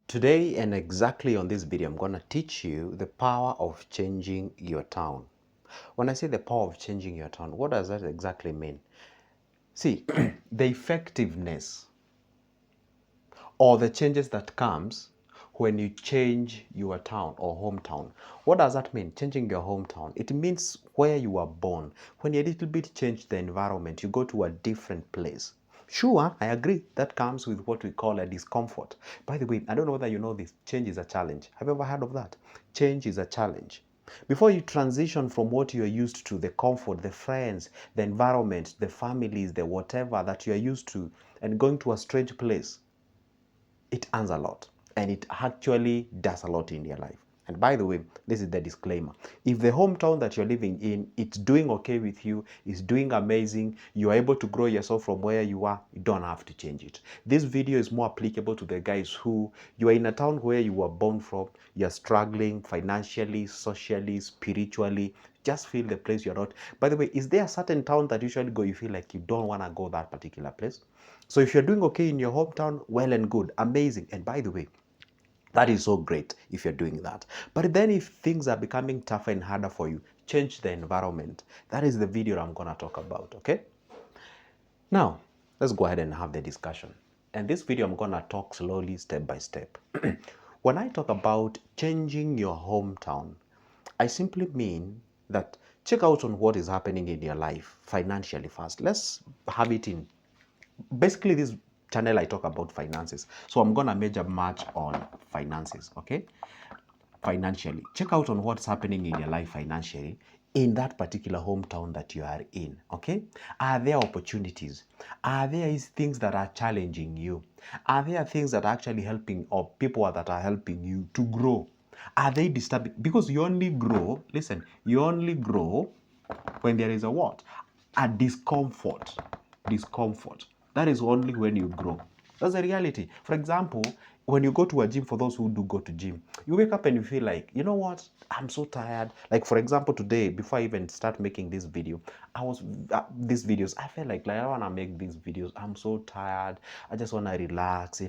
Today and exactly on this video, I'm going to teach you the power of changing your town. When I say the power of changing your town, what does that exactly mean? See, the effectiveness or the changes that comes when you change your town or hometown. What does that mean? Changing your hometown. It means where you were born. When you a little bit change the environment, you go to a different place. Sure, I agree. That comes with what we call a discomfort. By the way, I don't know whether you know this. Change is a challenge. Have you ever heard of that? Change is a challenge. Before you transition from what you are used to, the comfort, the friends, the environment, the families, the whatever that you are used to, and going to a strange place, it earns a lot and it actually does a lot in your life. And by the way, this is the disclaimer. If the hometown that you're living in, it's doing okay with you, it's doing amazing, you're able to grow yourself from where you are, you don't have to change it. This video is more applicable to the guys who, you are in a town where you were born from, you're struggling financially, socially, spiritually, just feel the place you're not. By the way, is there a certain town that you usually go, you feel like you don't want to go that particular place? So if you're doing okay in your hometown, well and good, amazing. And by the way, that is so great if you're doing that. But then if things are becoming tougher and harder for you, change the environment. That is the video I'm going to talk about, okay? Now, let's go ahead and have the discussion. And this video, I'm going to talk slowly, step by step. When I talk about changing your hometown, I simply mean that check out on what is happening in your life financially first. Let's have it in basically this channel I talk about finances, so I'm gonna major much on finances. Okay, financially, check out on what's happening in your life financially in that particular hometown that you are in. Okay, are there opportunities? Are there things that are challenging you? Are there things that are actually helping, or people that are helping you to grow? Are they disturbing? Because you only grow, listen, you only grow when there is a what? A discomfort. Discomfort. That is only when you grow. That's the reality. For example, when you go to a gym, for those who do go to gym, you wake up and you feel like, you know what? I'm so tired. Like for example, today, before I even start making this video, I was these videos. I felt like I want to make these videos. I'm so tired. I just want to relax,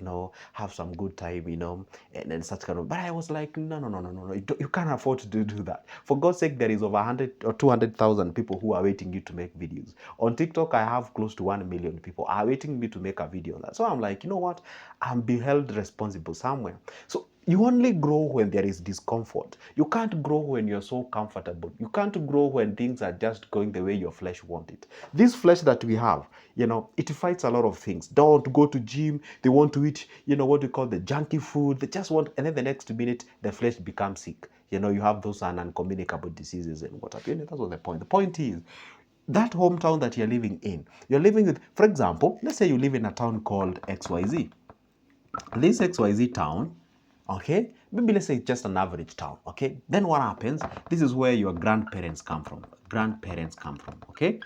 have some good time, and such kind of. But I was like, no, no, no, no, no, no. You can't afford to do that. For God's sake, there is over 100 or 200,000 people who are waiting you to make videos. On TikTok, I have close to 1 million people are waiting me to make a video on that. So I'm like, you know what? I'm be held responsible somewhere. So you only grow when there is discomfort. You can't grow when you're so comfortable. You can't grow when things are just going the way your flesh wants it. This flesh that we have, it fights a lot of things. Don't go to gym. They want to eat, what we call the junky food. They just want, and then the next minute, the flesh becomes sick. You have those uncommunicable diseases and what have you. That's what the point. The point is, that hometown that you're living in, you're living with, for example, let's say you live in a town called XYZ. This XYZ town, okay, maybe let's say it's just an average town, okay? Then what happens? This is where your grandparents come from. Grandparents come from, okay?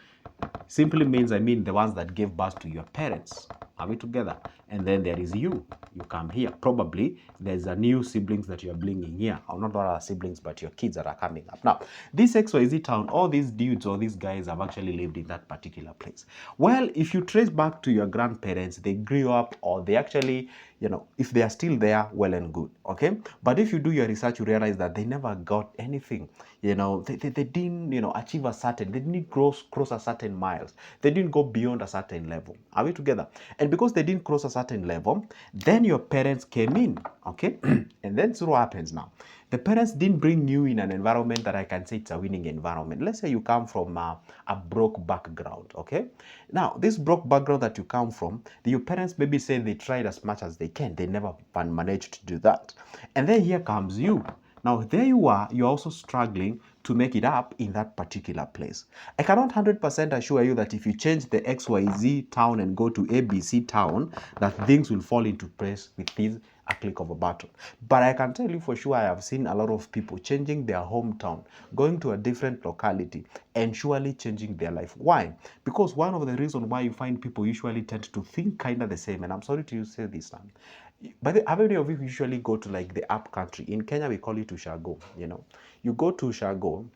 Simply means, the ones that gave birth to your parents. Are we together? And then there is you. You come here. Probably there's a new siblings that you're bringing here. Or not all our siblings, but your kids that are coming up. Now, this XYZ town, all these dudes or these guys have actually lived in that particular place. Well, if you trace back to your grandparents, they grew up or they actually, if they are still there, well and good, okay? But if you do your research, you realize that they never got anything. They didn't, achieve a certain, they didn't cross a certain miles. They didn't go beyond a certain level. Are we together? And because they didn't cross a certain level, then your parents came in, okay? And then so what happens now? The parents didn't bring you in an environment that I can say it's a winning environment. Let's say you come from a broke background, okay? Now, this broke background that you come from, your parents maybe say they tried as much as they can. They never managed to do that. And then here comes you. Now, there you are, you're also struggling to make it up in that particular place. I cannot 100% assure you that if you change the XYZ town and go to ABC town, that things will fall into place with this a click of a button. But I can tell you for sure, I have seen a lot of people changing their hometown, going to a different locality, and surely changing their life. Why? Because one of the reasons why you find people usually tend to think kind of the same, and I'm sorry to say this now, but how many of you usually go to like the up country? In Kenya, we call it Ushago. You go to Ushago,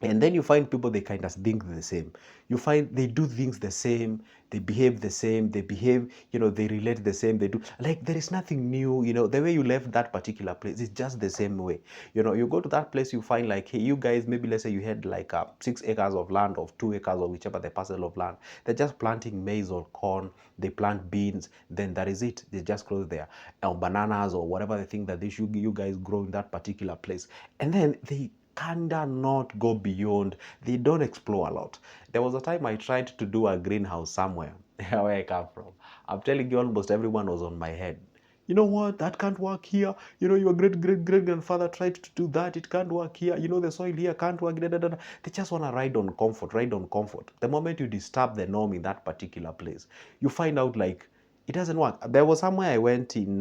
And then you find people, they kind of think the same. You find they do things the same, they behave the same, they behave, they relate the same, they do, like, there is nothing new. The way you left that particular place is just the same way. You go to that place, you find like, hey, you guys, maybe let's say you had like 6 acres of land, or 2 acres, or whichever the parcel of land. They're just planting maize or corn, they plant beans, then that is it. They just close there, or bananas, or whatever the thing that you guys grow in that particular place. And then they kinda not go beyond. They don't explore a lot. There was a time I tried to do a greenhouse somewhere where I come from. I'm telling you, almost everyone was on my head. You know what? That can't work here. Your great grandfather tried to do that. It can't work here. The soil here can't work. Da, da, da, da. They just want to ride on comfort, ride on comfort. The moment you disturb the norm in that particular place, you find out like it doesn't work. There was somewhere I went in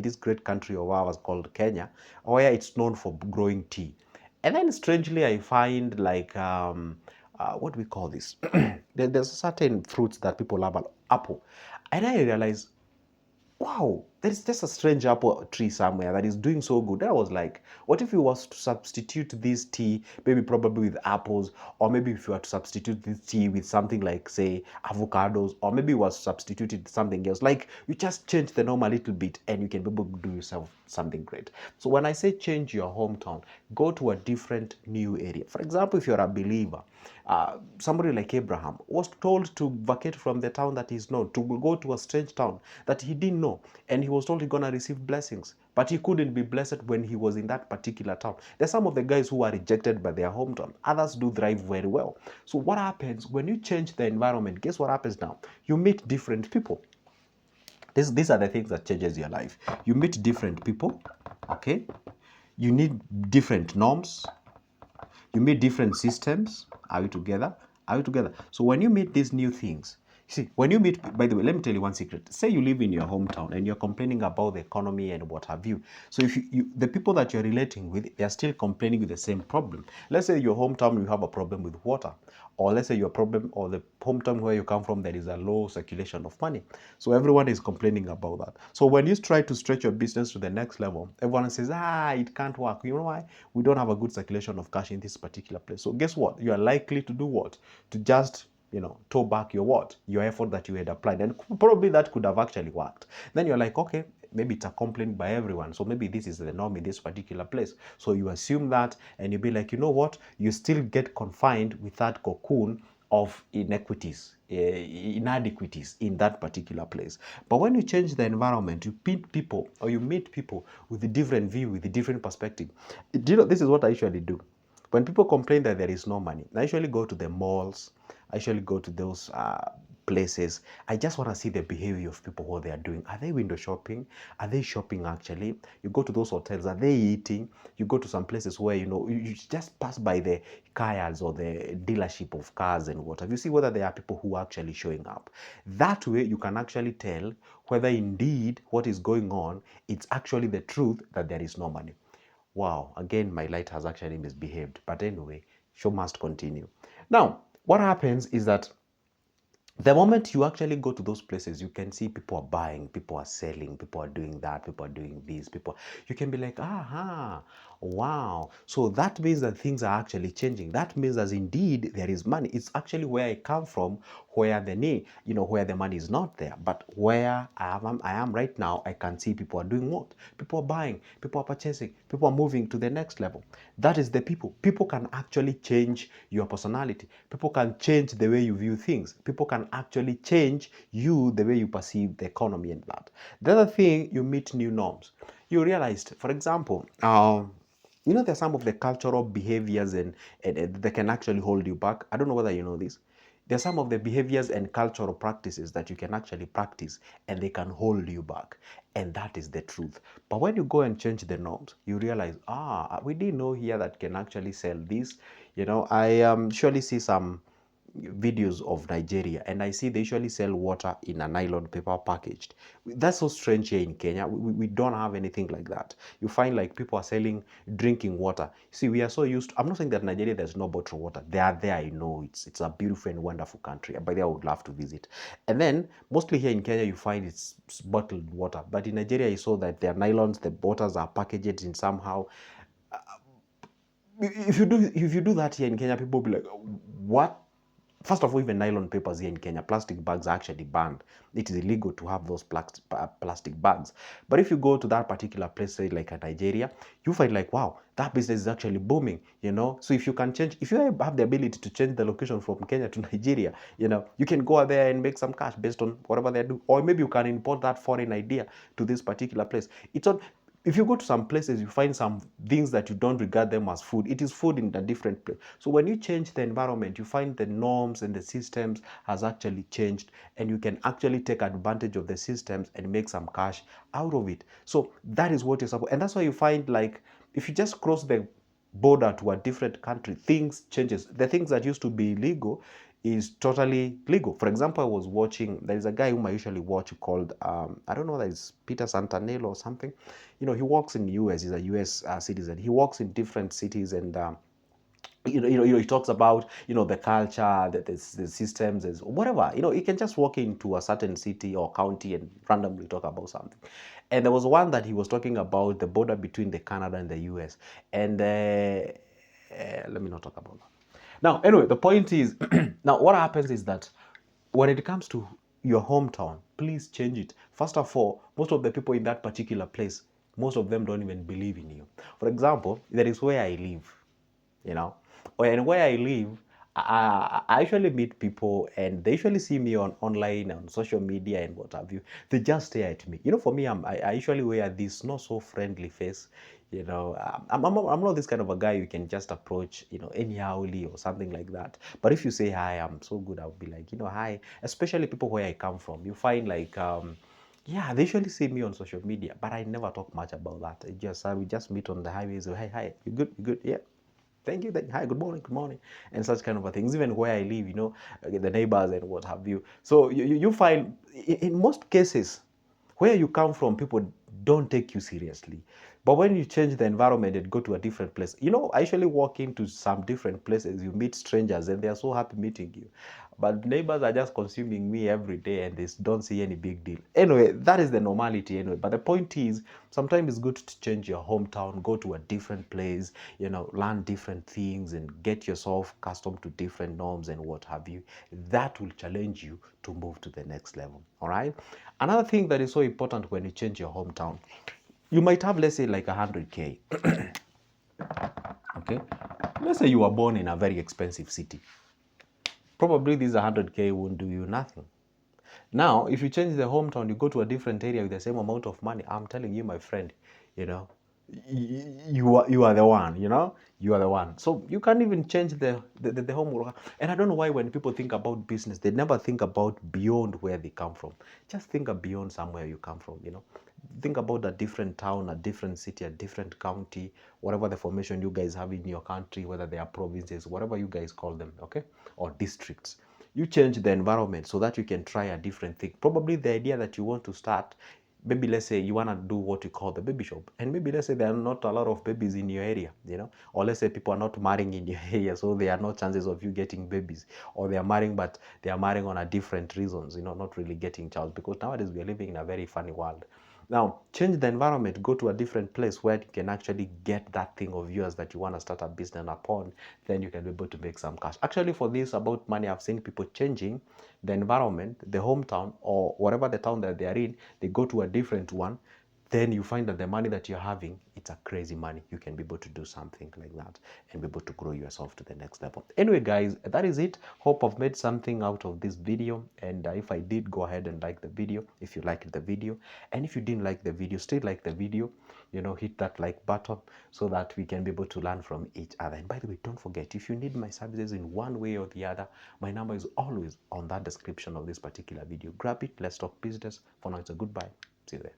this great country of ours called Kenya, where it's known for growing tea. And then strangely, I find like, what do we call this? There's certain fruits that people love, apple. And I realize, wow, there's just a strange apple tree somewhere that is doing so good. Then I was like, what if you was to substitute this tea, maybe probably with apples, or maybe if you were to substitute this tea with something like, say, avocados, or maybe you was substituted something else. Like, you just change the norm a little bit and you can be able to do yourself something great. So when I say change your hometown, go to a different new area. For example, if you're a believer, somebody like Abraham was told to vacate from the town that he's known, to go to a strange town that he didn't know, and he was told he's gonna receive blessings, but he couldn't be blessed when he was in that particular town. There's some of the guys who are rejected by their hometown. Others do thrive very well. So what happens when you change the environment? Guess what happens now? You meet different people. These are the things that changes your life. You meet different people, okay? You need different norms. You meet different systems. Are we together? Are we together? So when you meet these new things, see, when you meet, by the way, let me tell you one secret. Say you live in your hometown and you're complaining about the economy and what have you. So if the people that you're relating with, they're still complaining with the same problem. Let's say your hometown, you have a problem with water. Or let's say your problem, or the hometown where you come from, there is a low circulation of money. So everyone is complaining about that. So when you try to stretch your business to the next level, everyone says, it can't work. You know why? We don't have a good circulation of cash in this particular place. So guess what? You are likely to do what? To just tow back your effort that you had applied, and probably that could have actually worked. Then you're like, okay, maybe it's a complaint by everyone, so maybe this is the norm in this particular place. So you assume that, and you be like, you know what, you still get confined with that cocoon of inequities, inadequacies in that particular place. But when you change the environment, you meet people, or you meet people with a different view, with a different perspective. This is what I usually do. When people complain that there is no money, I usually go to the malls. I usually go to those places. I just want to see the behavior of people, what they are doing. Are they window shopping? Are they shopping actually? You go to those hotels, are they eating? You go to some places where, you just pass by the cars or the dealership of cars and what have you. See whether there are people who are actually showing up. That way, you can actually tell whether indeed what is going on, it's actually the truth that there is no money. Wow, again, my light has actually misbehaved. But anyway, show must continue. Now, what happens is that the moment you actually go to those places, you can see people are buying, people are selling, people are doing that, people are doing this, you can be like, aha, wow. So that means that things are actually changing. That means that indeed there is money. It's actually where I come from, where the need, where the money is not there. But where I am right now, I can see people are doing what? People are buying, people are purchasing, people are moving to the next level. That is the people. People can actually change your personality. People can change the way you view things. People can actually change you, the way you perceive the economy and that. The other thing, you meet new norms. You realized, for example, there's some of the cultural behaviors and they can actually hold you back. I don't know whether you know this. There's some of the behaviors and cultural practices that you can actually practice and they can hold you back. And that is the truth. But when you go and change the norms, you realize, we didn't know here that can actually sell this. I surely see some videos of Nigeria, and I see they usually sell water in a nylon paper packaged. That's so strange here in Kenya. We don't have anything like that. You find like people are selling drinking water. See, we are so used to, I'm not saying that Nigeria there's no bottled water. They are there, I know. It's a beautiful and wonderful country. By the way, I would love to visit. And then mostly here in Kenya you find it's bottled water. But in Nigeria you saw that their nylons, the bottles are packaged in somehow if you do that here in Kenya, people will be like, what? First of all, even nylon papers here in Kenya, plastic bags are actually banned. It is illegal to have those plastic bags. But if you go to that particular place, say like Nigeria, you find like, wow, that business is actually booming, you know. So if you can change, if you have the ability to change the location from Kenya to Nigeria, you know, you can go there and make some cash based on whatever they do. Or maybe you can import that foreign idea to this particular place. It's not, if you go to some places, you find some things that you don't regard them as food. It is food in a different place. So when you change the environment, you find the norms and the systems has actually changed, and you can actually take advantage of the systems and make some cash out of it. So that is what you're supposed, and that's why you find like if you just cross the border to a different country, things changes. The things that used to be illegal is totally legal. For example, I was watching, there is a guy whom I usually watch called, I don't know, that is Peter Santanello or something. You know, he works in the US, he's a US citizen. He works in different cities and he talks about, you know, the culture, the systems, whatever. You know, you can just walk into a certain city or county and randomly talk about something. And there was one that he was talking about the border between the Canada and the US. And let me not talk about that. Now, anyway, the point is, now what happens is that when it comes to your hometown, please change it. First of all, most of the people in that particular place, most of them don't even believe in you. For example, that is where I live, you know, and where I live, I usually meet people and they usually see me on online, on social media and what have you. They just stare at me. You know, for me, I usually wear this not so friendly face. You know, I'm not this kind of a guy you can just approach, you know, anyhowly or something like that. But if you say hi, I'm so good, I'll be like, you know, hi. Especially people where I come from. You find like, yeah, they usually see me on social media, but I never talk much about that. We just meet on the highways. So, hi, you good? You good? Yeah. Thank you. Hi, good morning, and such kind of things. Even where I live, you know, the neighbors and what have you. So you find in most cases where you come from, people don't take you seriously. But when you change the environment and go to a different place, you know, I usually walk into some different places, you meet strangers and they are so happy meeting you. But neighbors are just consuming me every day and they don't see any big deal. Anyway, that is the normality anyway. But the point is, sometimes it's good to change your hometown, go to a different place, you know, learn different things and get yourself accustomed to different norms and what have you. That will challenge you to move to the next level. All right. Another thing that is so important when you change your hometown, you might have, let's say, like 100K. Okay. Let's say you were born in a very expensive city. Probably this 100K won't do you nothing. Now, if you change the hometown, you go to a different area with the same amount of money, I'm telling you, my friend, you know, you are the one, you know, you are the one. So you can't even change the home. And I don't know why when people think about business, they never think about beyond where they come from. Just think of beyond somewhere you come from, you know. Think about a different town, a different city, a different county, whatever the formation you guys have in your country, whether they are provinces, whatever you guys call them, okay, or districts. You change the environment so that you can try a different thing. Probably the idea that you want to start, maybe let's say you want to do what you call the baby shop, and maybe let's say there are not a lot of babies in your area, you know, or let's say people are not marrying in your area, so there are no chances of you getting babies, or they are marrying but they are marrying on a different reasons, you know, not really getting child, because nowadays we are living in a very funny world. Now, change the environment, go to a different place where you can actually get that thing of yours that you want to start a business upon, then you can be able to make some cash. Actually, for this about money, I've seen people changing the environment, the hometown, or whatever the town that they are in, they go to a different one, then you find that the money that you're having, it's a crazy money. You can be able to do something like that and be able to grow yourself to the next level. Anyway, guys, that is it. Hope I've made something out of this video. And if I did, go ahead and like the video if you liked the video. And if you didn't like the video, still like the video, you know, hit that like button so that we can be able to learn from each other. And by the way, don't forget, if you need my services in one way or the other, my number is always on that description of this particular video. Grab it. Let's talk business. For now, it's a goodbye. See you there.